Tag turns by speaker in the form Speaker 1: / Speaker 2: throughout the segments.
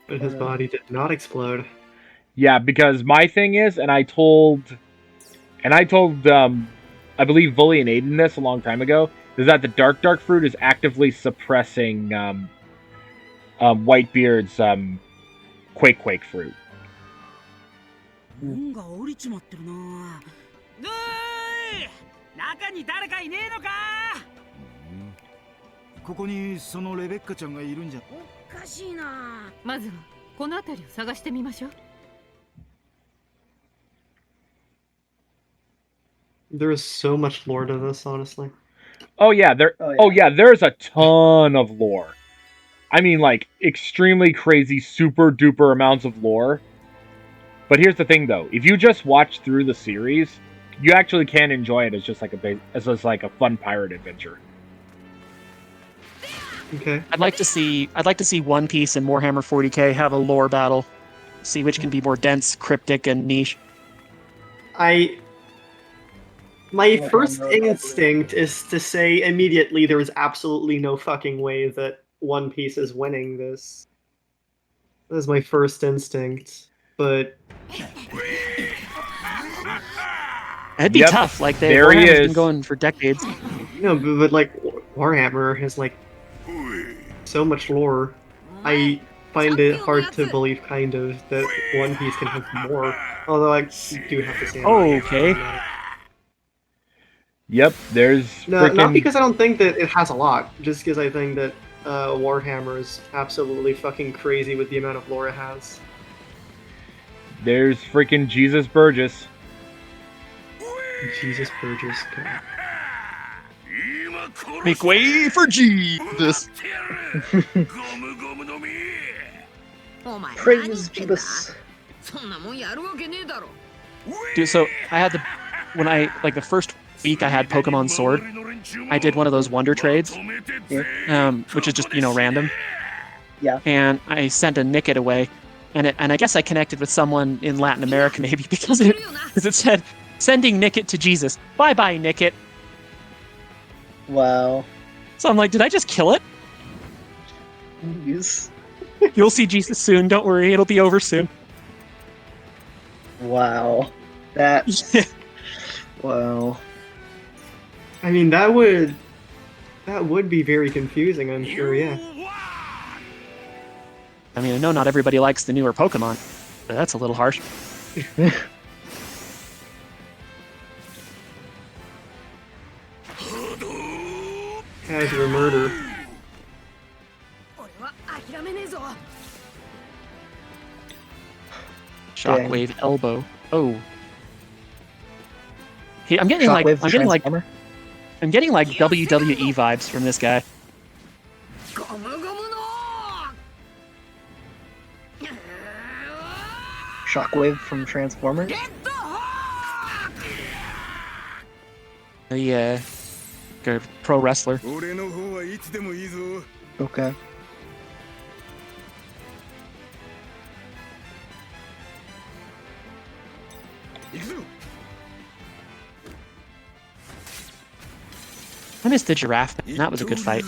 Speaker 1: But his body did not explode.
Speaker 2: Yeah, because my thing is, I told, I believe Vully and Aiden this a long time ago, is that the dark fruit is actively suppressing Whitebeard's quake fruit.
Speaker 3: 門が降りちまってるな。おい、中に誰かいねえのか。ここにそのレベッカちゃんがいるんじゃ。おかしいな。まずはこの辺りを探してみましょう。
Speaker 1: There is so much lore to this, honestly.
Speaker 2: Oh yeah, there's a ton of lore. I mean, like, extremely crazy, super duper amounts of lore. But here's the thing, though: if you just watch through the series, you actually can enjoy it as just like a fun pirate adventure.
Speaker 1: Okay.
Speaker 4: I'd like to see One Piece and Warhammer 40k have a lore battle, see which can be more dense, cryptic, and niche.
Speaker 1: My first instinct is to say immediately there is absolutely no fucking way that One Piece is winning this. That is my first instinct, but
Speaker 4: It'd be tough. Like
Speaker 2: there he
Speaker 4: Warhammer's
Speaker 2: is.
Speaker 4: Been going for decades.
Speaker 1: No, but like Warhammer has like so much lore. I find it hard to believe, kind of, that One Piece can have more. Although I do have to say.
Speaker 4: Okay.
Speaker 2: Yep, there's
Speaker 1: not because I don't think that it has a lot, just because I think that Warhammer is absolutely fucking crazy with the amount of lore it has.
Speaker 2: There's freaking Jesus Burgess.
Speaker 1: Jesus Burgess. God.
Speaker 4: Make way for Jesus.
Speaker 5: Praise Jesus.
Speaker 4: Dude, so I had the first week I had Pokemon Sword, I did one of those wonder trades, which is just, random.
Speaker 5: Yeah.
Speaker 4: And I sent a Nickit away, and I guess I connected with someone in Latin America maybe because it said, sending Nickit to Jesus. Bye-bye, Nickit.
Speaker 5: Wow.
Speaker 4: So I'm like, did I just kill it?
Speaker 5: Jeez.
Speaker 4: You'll see Jesus soon, don't worry, it'll be over soon.
Speaker 5: Wow. That's... Wow.
Speaker 1: I mean, that would be very confusing, I'm sure, yeah.
Speaker 4: I mean, I know not everybody likes the newer Pokemon, but that's a little harsh.
Speaker 1: Casual murder.
Speaker 4: Shockwave elbow. Oh. I'm getting like WWE vibes from this guy.
Speaker 5: Shockwave from Transformers?
Speaker 4: Yeah. A pro wrestler.
Speaker 5: Okay.
Speaker 4: I missed the giraffe. That was a good fight.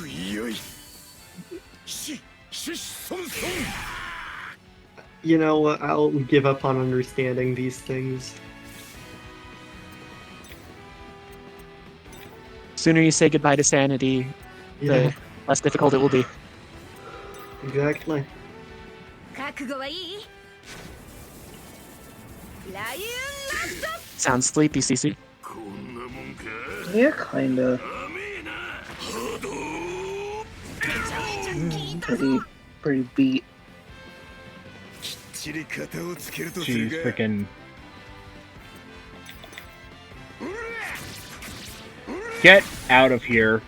Speaker 1: You know what? I'll give up on understanding these things.
Speaker 4: Sooner you say goodbye to sanity, the less difficult it will be.
Speaker 1: Exactly.
Speaker 4: Sounds sleepy, Cece.
Speaker 5: Yeah, kinda. Pretty beat.
Speaker 2: Jeez, freaking. Get out of here.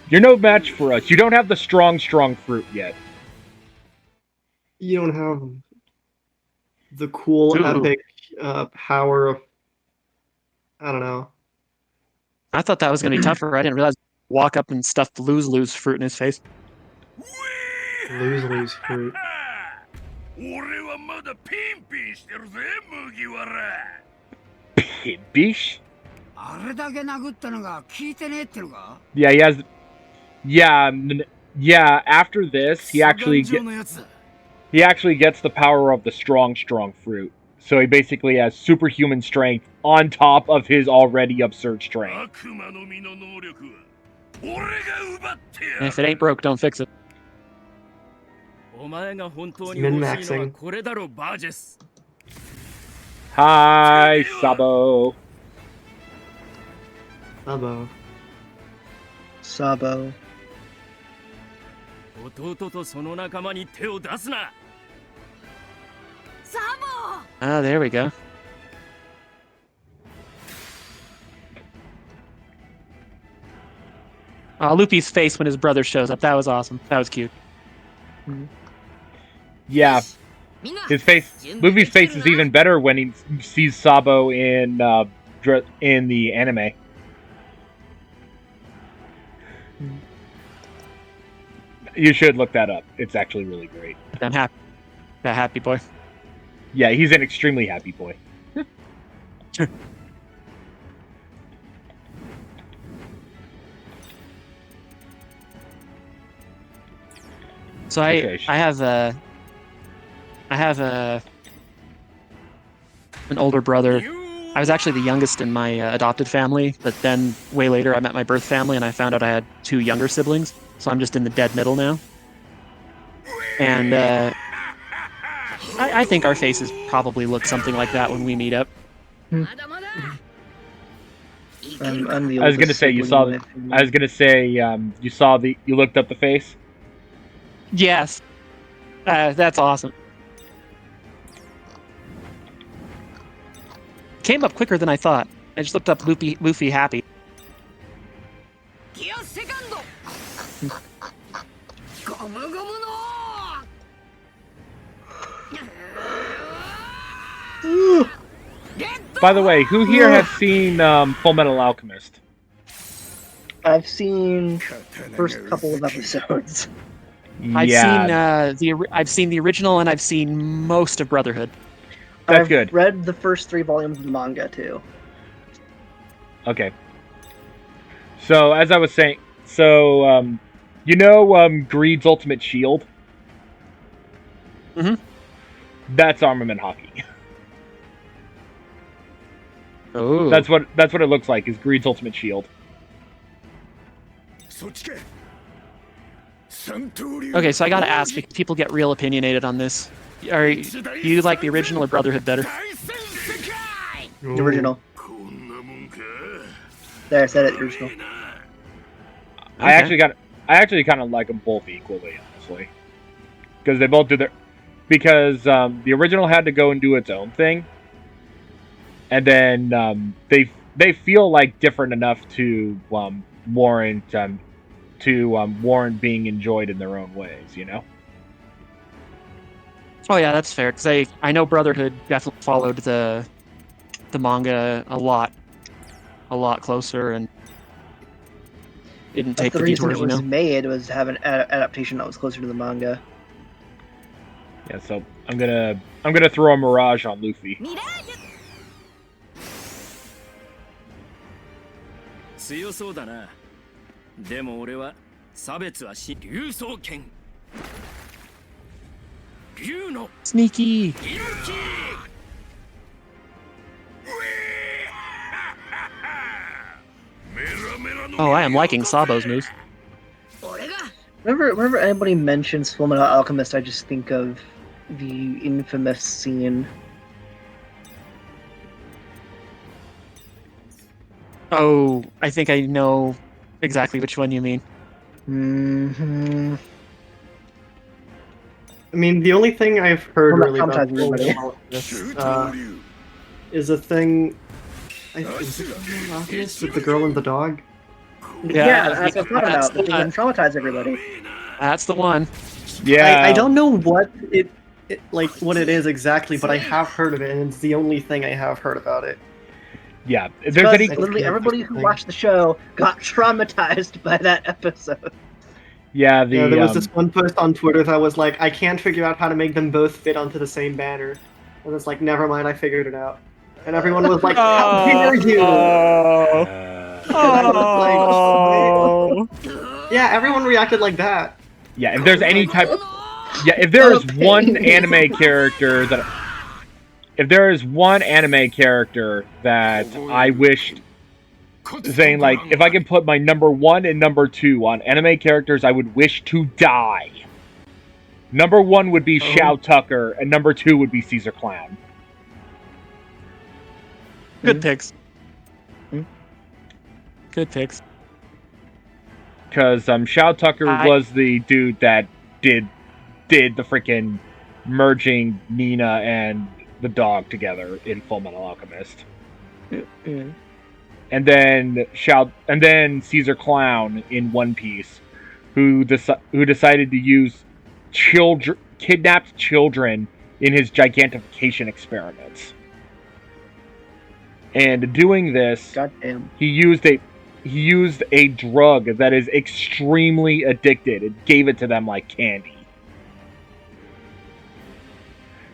Speaker 2: You're no match for us. You don't have the strong fruit yet.
Speaker 1: You don't have the cool, epic power of... I don't know.
Speaker 4: I thought that was going to be tougher. I didn't realize walk up and stuff the lose fruit in his face.
Speaker 1: Lose fruit.
Speaker 2: Pimpish? Yeah, he has... Yeah, after this, he actually he actually gets the power of the strong fruit. So he basically has superhuman strength on top of his already absurd strength.
Speaker 4: And if it ain't broke, don't fix it.
Speaker 1: Min-maxing.
Speaker 2: Hi, Sabo.
Speaker 1: Sabo.
Speaker 5: Sabo.
Speaker 4: Ah, there we go. Luffy's face when his brother shows up. That was awesome. That was cute.
Speaker 2: Yeah. His face, Luffy's face is even better when he sees Sabo in the anime. You should look that up. It's actually really great.
Speaker 4: I'm happy. That happy boy.
Speaker 2: Yeah, he's an extremely happy boy.
Speaker 4: So I have an older brother. I was actually the youngest in my adopted family, but then way later I met my birth family and I found out I had 2 younger siblings. So I'm just in the dead middle now. And I think our faces probably look something like that when we meet up.
Speaker 5: I'm the
Speaker 2: I was gonna say you looked up the face.
Speaker 4: Yes, that's awesome. Came up quicker than I thought. I just looked up Luffy happy.
Speaker 2: By the way, who here has seen Full Metal Alchemist?
Speaker 5: I've seen the first couple of episodes.
Speaker 4: I've seen the original and I've seen most of Brotherhood.
Speaker 2: That's good.
Speaker 5: I've read the first 3 volumes of the manga too.
Speaker 2: Okay. So as I was saying, Greed's ultimate shield.
Speaker 4: Mm-hmm.
Speaker 2: That's armament hockey.
Speaker 4: Oh.
Speaker 2: That's what it looks like. Is Greed's ultimate shield.
Speaker 4: Okay, so I gotta ask, because people get real opinionated on this. Do you like the original or Brotherhood better?
Speaker 5: The original. There, I said it. The original.
Speaker 2: I actually kind of like them both equally, honestly, because they both do their. Because the original had to go and do its own thing, and then they feel like different enough to warrant being enjoyed in their own ways, you know.
Speaker 4: Oh yeah, that's fair. Because I know Brotherhood definitely followed the manga a lot closer and didn't take the
Speaker 5: reason
Speaker 4: detours.
Speaker 5: It was made was to have an adaptation that was closer to the manga.
Speaker 2: Yeah, so I'm gonna throw a Mirage on Luffy.
Speaker 4: Sneaky. Oh, I am liking Sabo's moves.
Speaker 5: Whenever anybody mentions Fullmetal Alchemist, I just think of the infamous scene.
Speaker 4: Oh, I think I know exactly which one you mean.
Speaker 5: Mm-hmm.
Speaker 1: I mean, the only thing I've heard really about
Speaker 5: everybody.
Speaker 1: this is a thing. Is it Alchemist with the girl and the dog?
Speaker 5: Yeah, that's what I'm talking about. They can traumatize everybody.
Speaker 4: That's the one.
Speaker 2: Yeah,
Speaker 1: I don't know what what it is exactly, but I have heard of it, and it's the only thing I have heard about it.
Speaker 2: Yeah,
Speaker 5: Because literally everybody who watched the show got traumatized by that episode.
Speaker 2: Yeah,
Speaker 1: there was this one post on Twitter that was like, I can't figure out how to make them both fit onto the same banner. And it's like, never mind, I figured it out. And everyone was like, how dare you? Yeah, everyone reacted like that.
Speaker 2: Yeah, if there's any type of... Yeah, if there is
Speaker 5: Okay.
Speaker 2: one anime character that I wished, saying like, if I could put my number 1 and number 2 on anime characters I would wish to die, number 1 would be Shao Tucker, and number 2 would be Caesar Clown.
Speaker 4: Good picks. Good picks.
Speaker 2: Because Shao Tucker was the dude that did the freaking merging Nina and the dog together in Fullmetal Alchemist. And then Caesar Clown in One Piece, who decided to use kidnapped children in his gigantification experiments. And doing this,
Speaker 5: Goddamn.
Speaker 2: he used a drug that is extremely addicted and gave it to them like candy.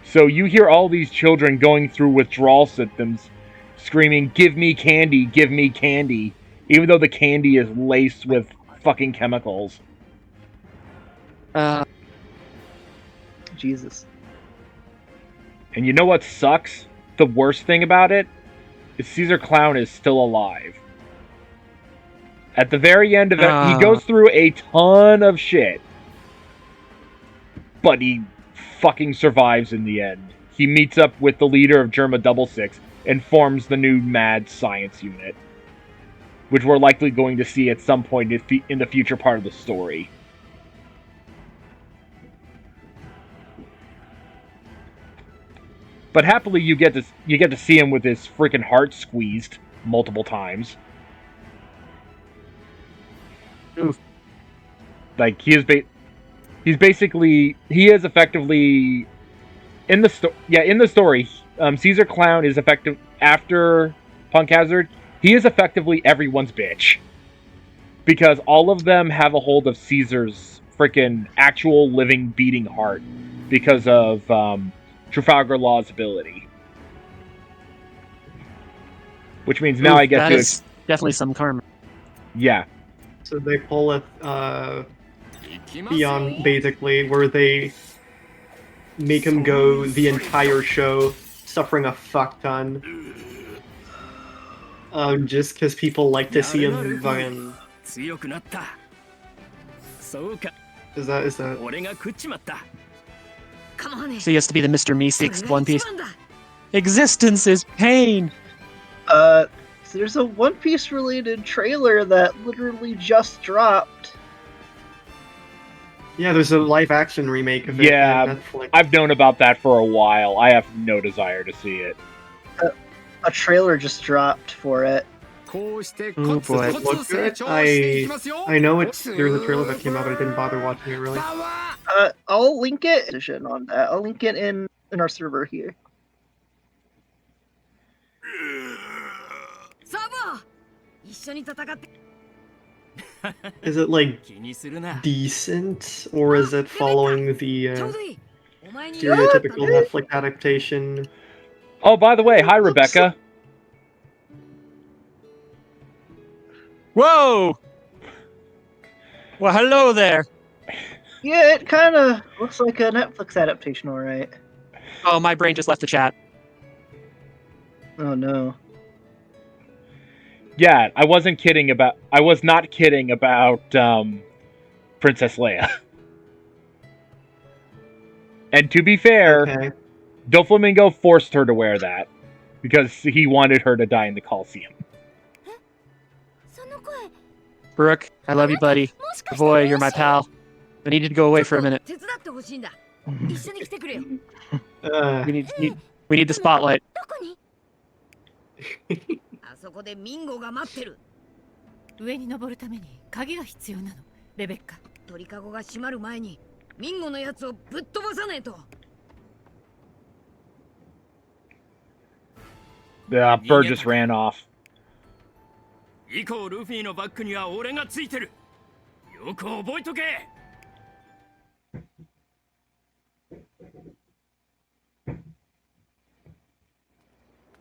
Speaker 2: So you hear all these children going through withdrawal symptoms, screaming, "Give me candy, give me candy," even though the candy is laced with fucking chemicals.
Speaker 5: Jesus.
Speaker 2: And you know what sucks? The worst thing about it is Caesar Clown is still alive. At the very end of it, he goes through a ton of shit, but he fucking survives in the end. He meets up with the leader of Germa 66 and forms the new Mad Science Unit, which we're likely going to see at some point in the future part of the story. But happily, you get to see him with his freaking heart squeezed multiple times.
Speaker 4: Oof.
Speaker 2: Like he is effectively in the story. Caesar Clown is effective after Punk Hazard. He is effectively everyone's bitch, because all of them have a hold of Caesar's freaking actual living beating heart because of Trafalgar Law's ability. Which means now I get to...
Speaker 4: Is definitely some karma.
Speaker 2: Yeah.
Speaker 1: So they pull it beyond, basically, where they make him go the entire show suffering a fuck ton. Just because people like to see him fucking... Is that...
Speaker 4: So he has to be the Mr. Meeseeks One Piece. Existence is pain!
Speaker 5: So there's a One Piece related trailer that literally just dropped.
Speaker 1: Yeah, there's a live action remake of it on Netflix.
Speaker 2: I've known about that for a while. I have no desire to see it.
Speaker 5: A trailer just dropped for it.
Speaker 4: Oh
Speaker 1: Does
Speaker 4: boy.
Speaker 1: it look good? I know there's a trailer that came out, but I didn't bother watching it really.
Speaker 5: I'll link it on that. I'll link it in our server here.
Speaker 1: Is it like decent, or is it following the stereotypical Netflix adaptation?
Speaker 2: Oh, by the way, hi Rebecca.
Speaker 4: Whoa! Well, hello there.
Speaker 5: Yeah, it kind of looks like a Netflix adaptation, alright.
Speaker 4: Oh, my brain just left the chat.
Speaker 5: Oh no.
Speaker 2: Yeah, I was not kidding about Princess Leia. And to be fair, Doflamingo forced her to wear that because he wanted her to die in the Coliseum.
Speaker 4: Brooke, I love you, buddy. Boy, you're my pal. I need you to go away for a minute. We need the spotlight.
Speaker 3: あそこでミンゴが待ってる。上に登るために鍵が必要なの、レベッカ。鳥かごが閉まる前にミンゴのやつをぶっ飛ばさねえと。
Speaker 2: The bird just ran off.
Speaker 6: 以降ルフィのバックには俺がついてる。よく覚えとけ。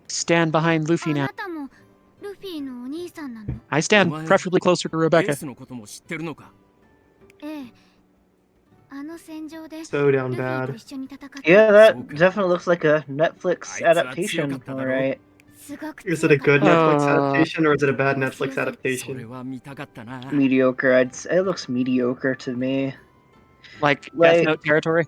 Speaker 4: Stand behind Luffy now. I stand preferably closer to Rebecca.
Speaker 1: So down bad.
Speaker 5: Yeah, that definitely looks like a Netflix adaptation. All right.
Speaker 1: Is it a good Netflix adaptation or is it a bad Netflix adaptation?
Speaker 5: Mediocre. I'd say it looks mediocre to me.
Speaker 4: Like Death
Speaker 5: Like-
Speaker 4: Note territory.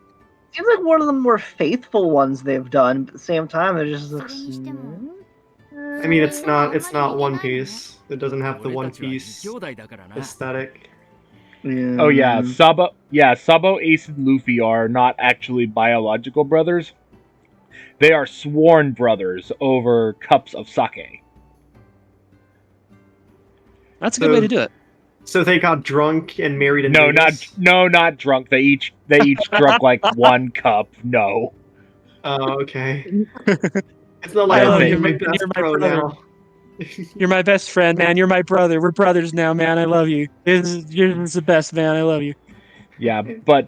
Speaker 5: Seems like one of the more faithful ones they've done, but at the same time, it just looks.
Speaker 1: I mean, it's not One Piece. It doesn't have the One Piece aesthetic.
Speaker 2: Oh yeah, Sabo, Ace, and Luffy are not actually biological brothers. They are sworn brothers over cups of sake.
Speaker 4: That's a good way to do it.
Speaker 1: So they got drunk and married in
Speaker 2: No,
Speaker 1: Vegas?
Speaker 2: not drunk. They each drunk like one cup. No.
Speaker 1: Oh, okay. It's not like,
Speaker 2: I
Speaker 1: oh,
Speaker 2: think-
Speaker 1: you're my
Speaker 4: You're
Speaker 1: best
Speaker 4: my
Speaker 1: bro
Speaker 4: brother.
Speaker 1: now.
Speaker 4: You're my best friend, man. You're my brother. We're brothers now, man. I love you. You're the best, man. I love you.
Speaker 2: Yeah, but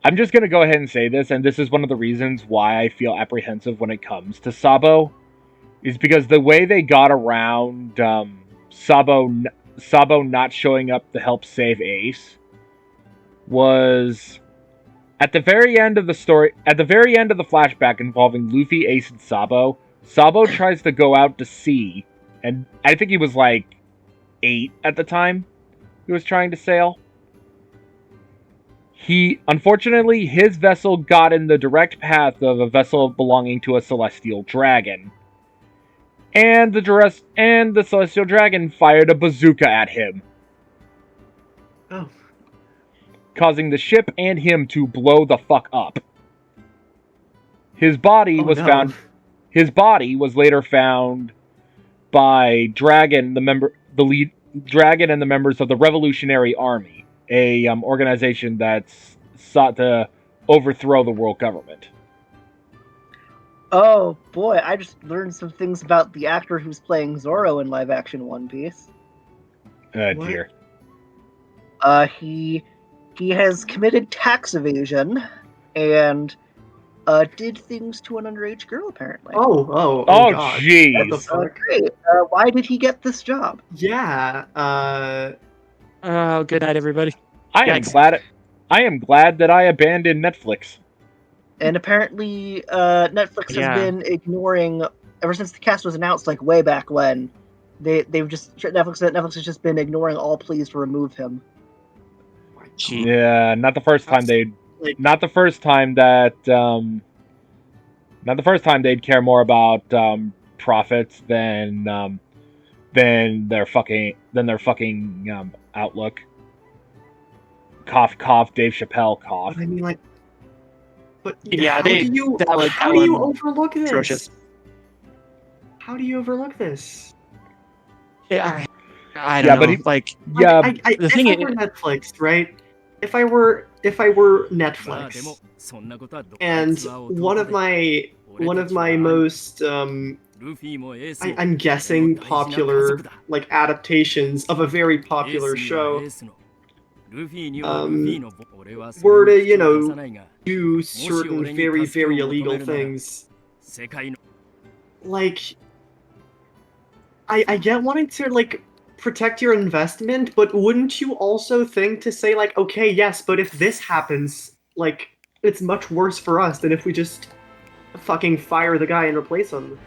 Speaker 2: I'm just gonna go ahead and say this, and this is one of the reasons why I feel apprehensive when it comes to Sabo, is because the way they got around Sabo not showing up to help save Ace was at the very end of the story, at the very end of the flashback involving Luffy, Ace, and Sabo. Sabo tries to go out to sea, and I think he was like 8 at the time he was trying to sail. Unfortunately, his vessel got in the direct path of a vessel belonging to a celestial dragon. And the celestial dragon fired a bazooka at him.
Speaker 1: Oh.
Speaker 2: Causing the ship and him to blow the fuck up. His body
Speaker 1: Oh,
Speaker 2: was
Speaker 1: no.
Speaker 2: found. His body was later found by Dragon, Dragon and the members of the Revolutionary Army, a organization that's sought to overthrow the world government.
Speaker 5: Oh boy, I just learned some things about the actor who's playing Zoro in live action One Piece.
Speaker 1: What?
Speaker 2: Dear.
Speaker 5: He has committed tax evasion and did things to an underage girl apparently.
Speaker 1: Oh,
Speaker 2: Oh,
Speaker 1: God. What the
Speaker 2: jeez.
Speaker 1: fuck?
Speaker 5: Great. Why did he get this job?
Speaker 1: Yeah,
Speaker 4: Oh, good night, everybody.
Speaker 2: I am glad that I abandoned Netflix.
Speaker 5: And apparently, Netflix
Speaker 4: Yeah.
Speaker 5: has been ignoring ever since the cast was announced, like way back when. Netflix has just been ignoring all pleas to remove him.
Speaker 4: Gee.
Speaker 2: Yeah, not the first time they'd care more about profits than their fucking outlook. Cough, cough. Dave Chappelle, cough.
Speaker 1: I mean, like, but
Speaker 4: Yeah,
Speaker 1: how
Speaker 4: they-
Speaker 1: do you
Speaker 4: that was-
Speaker 1: how
Speaker 4: that
Speaker 1: do you
Speaker 4: one
Speaker 1: overlook this?
Speaker 4: atrocious.
Speaker 1: How do you overlook this?
Speaker 4: Yeah, I
Speaker 2: Yeah,
Speaker 4: don't
Speaker 2: but
Speaker 4: know.
Speaker 2: he- Yeah,
Speaker 4: the
Speaker 1: if
Speaker 4: thing
Speaker 1: I
Speaker 4: is-
Speaker 1: were Netflix, right? If I were Netflix, and one of my most I'm guessing popular like adaptations of a very popular show were to do certain very, very illegal things. Like, I get wanting to like protect your investment, but wouldn't you also think to say like, okay, yes, but if this happens, like, it's much worse for us than if we just fucking fire the guy and replace him.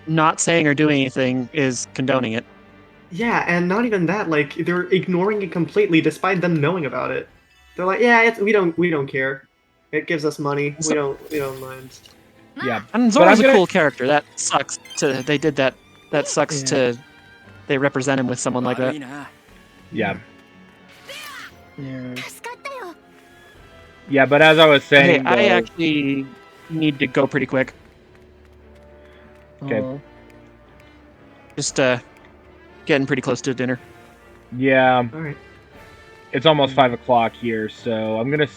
Speaker 4: Not saying or doing anything is condoning it.
Speaker 1: Yeah, and not even that, like, they're ignoring it completely despite them knowing about it. They're like, yeah, we don't care. It gives us money. We don't mind.
Speaker 2: yeah.
Speaker 4: And
Speaker 2: But
Speaker 4: Zoro's
Speaker 2: I'm
Speaker 4: a
Speaker 2: gonna-
Speaker 4: cool character. That sucks. They did that. That sucks
Speaker 5: Yeah.
Speaker 4: to. They represent him with someone like that.
Speaker 2: Yeah.
Speaker 5: Yeah.
Speaker 2: Yeah, but as I was
Speaker 4: Hey,
Speaker 2: saying,
Speaker 4: I
Speaker 2: though-
Speaker 4: actually need to go pretty quick.
Speaker 2: Okay.
Speaker 5: Oh.
Speaker 4: Just getting pretty close to dinner.
Speaker 2: yeah,
Speaker 1: All right.
Speaker 2: it's almost 5 o'clock here, so I'm gonna.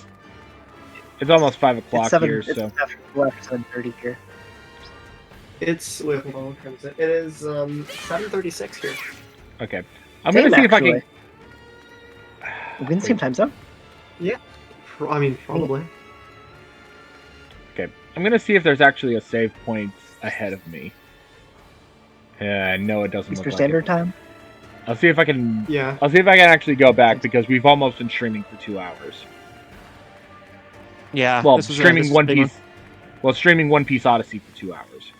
Speaker 2: It's almost 5 o'clock here,
Speaker 5: It's
Speaker 2: so
Speaker 5: after 7:30 here.
Speaker 1: It's wait, hold on, what time is it? It is 7:36 here.
Speaker 2: okay. I'm
Speaker 5: Same,
Speaker 2: gonna see if I
Speaker 5: actually.
Speaker 2: can.
Speaker 5: We're in the same time zone.
Speaker 1: I mean, probably.
Speaker 2: Okay, I'm gonna see if there's actually a save point ahead of me. No, it doesn't look
Speaker 5: Eastern
Speaker 2: like
Speaker 5: Standard
Speaker 2: it.
Speaker 5: Time.
Speaker 2: I'll see if I can.
Speaker 1: Yeah.
Speaker 2: I'll see if I can actually go back because we've almost been streaming for 2 hours.
Speaker 4: Yeah.
Speaker 2: Well,
Speaker 4: this was
Speaker 2: streaming
Speaker 4: a
Speaker 2: One
Speaker 4: big one.
Speaker 2: Piece. Well, streaming One Piece Odyssey for 2 hours.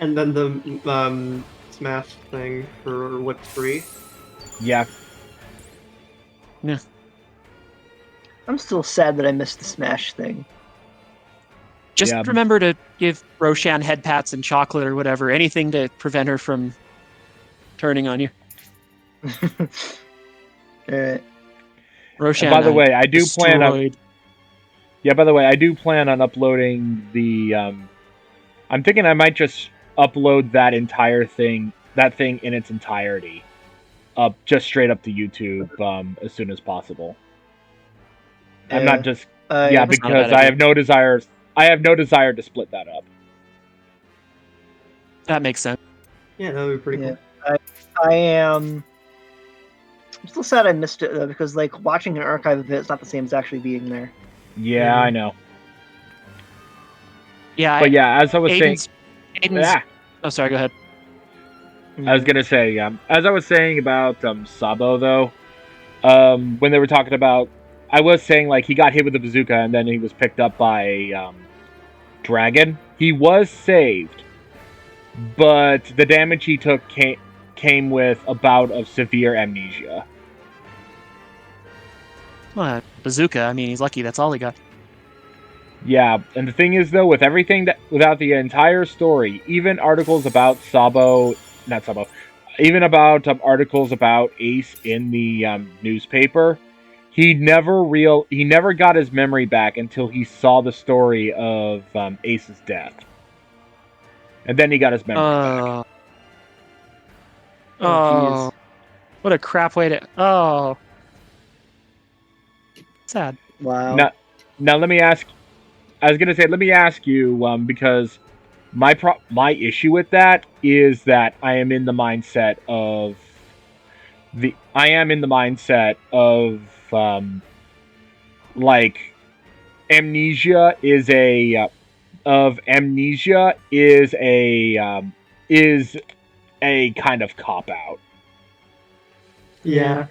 Speaker 1: And then the Smash thing for what's free.
Speaker 2: Yeah.
Speaker 4: Yeah.
Speaker 5: I'm still sad that I missed the Smash thing.
Speaker 4: Just
Speaker 2: Yeah.
Speaker 4: remember to give Roshan head pats and chocolate or whatever, anything to prevent her from turning on you.
Speaker 5: Alright.
Speaker 4: Roshan.
Speaker 2: By the way, I do plan on.
Speaker 4: destroyed.
Speaker 2: Yeah. By the way, I do plan on uploading the. I'm thinking I might just upload that entire thing, in its entirety, up just straight up to YouTube as soon as possible. I'm not just. Yeah,
Speaker 4: That's not a
Speaker 2: because
Speaker 4: bad
Speaker 2: I
Speaker 4: idea.
Speaker 2: have no desire. I have no desire to split that up.
Speaker 4: That makes sense.
Speaker 1: Yeah, that would be pretty cool.
Speaker 5: I am. I'm still sad I missed it though, because like watching an archive of it's not the same as actually being there.
Speaker 2: Yeah, I know.
Speaker 4: Yeah.
Speaker 2: But yeah, as I was saying.
Speaker 4: Aiden's. Oh, sorry. Go ahead.
Speaker 2: I was gonna say, as I was saying about Sabo though, when they were talking about, I was saying like he got hit with a bazooka and then he was picked up by Dragon. He was saved, but the damage he took came with a bout of severe amnesia.
Speaker 4: Well, bazooka. I mean, he's lucky. That's all he got.
Speaker 2: Yeah, and the thing is though, with everything without the entire story, even articles about even about articles about Ace in the newspaper, he never got his memory back until he saw the story of Ace's death, and then he got his memory back.
Speaker 4: Oh, what a crap way to. Oh, sad.
Speaker 5: Wow.
Speaker 2: Now let me ask. I was gonna say, let me ask you, because my issue with that is that I am in the mindset of like amnesia is a kind of cop out.
Speaker 1: Yeah.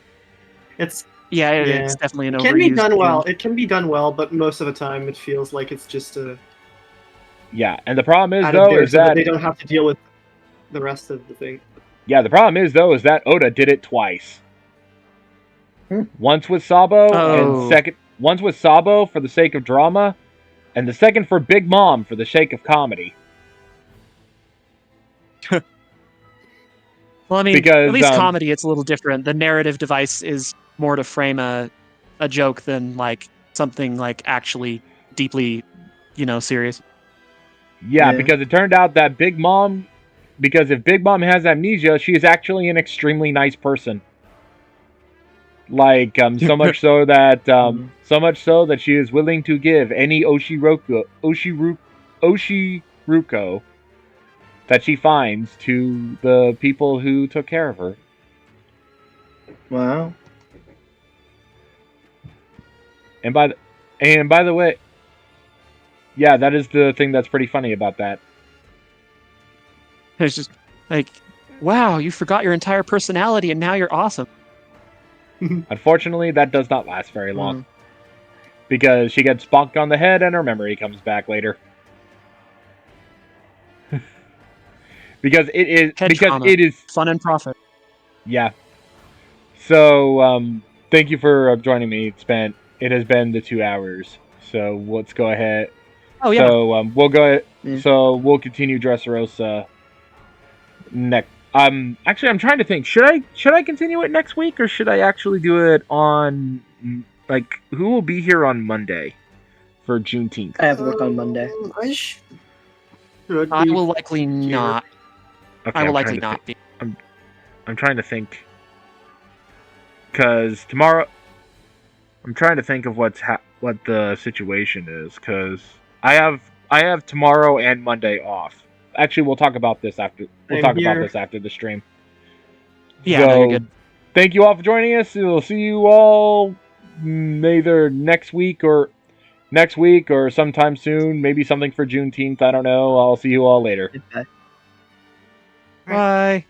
Speaker 1: It's
Speaker 4: It's definitely an overused.
Speaker 1: can be done
Speaker 4: term.
Speaker 1: well. It can be done well, but most of the time it feels like it's just a
Speaker 2: Yeah, and the problem is
Speaker 1: out of
Speaker 2: though
Speaker 1: there
Speaker 2: is
Speaker 1: so
Speaker 2: that
Speaker 1: they don't have to deal with the rest of the thing.
Speaker 2: yeah, the problem is though is that Oda did it twice. Once with Sabo once with Sabo for the sake of drama, and the second for Big Mom for the sake of comedy.
Speaker 4: Well, I mean,
Speaker 2: Because,
Speaker 4: at least comedy, it's a little different. The narrative device is more to frame a joke than like something like actually deeply, serious.
Speaker 2: Yeah, because it turned out that because if Big Mom has amnesia, she is actually an extremely nice person. Like, so much so that she is willing to give any Oshiruko that she finds to the people who took care of her.
Speaker 5: Wow.
Speaker 2: And by the way, yeah, that is the thing that's pretty funny about that.
Speaker 4: It's just like, wow, you forgot your entire personality and now you're awesome.
Speaker 2: Unfortunately, that does not last very long. Because she gets bonked on the head and her memory comes back later. Because it is
Speaker 4: fun and profit.
Speaker 2: Yeah. So, thank you for joining me. It has been the 2 hours. So let's go ahead.
Speaker 4: Oh yeah.
Speaker 2: So we'll go. So we'll continue Dressrosa next. Actually, I'm trying to think. Should I continue it next week, or should I actually do it on who will be here on Monday for Juneteenth?
Speaker 5: I have work on Monday.
Speaker 4: I will likely not.
Speaker 2: Okay,
Speaker 4: I will likely not be.
Speaker 2: I'm trying to think. Because tomorrow, I'm trying to think of what the situation is. Because I have tomorrow and Monday off. Actually, we'll talk about this after. About this after the stream.
Speaker 4: Yeah,
Speaker 2: so,
Speaker 4: no, you're good.
Speaker 2: Thank you all for joining us. We'll see you all either next week or sometime soon. Maybe something for Juneteenth. I don't know. I'll see you all later.
Speaker 5: Goodbye.
Speaker 4: Bye.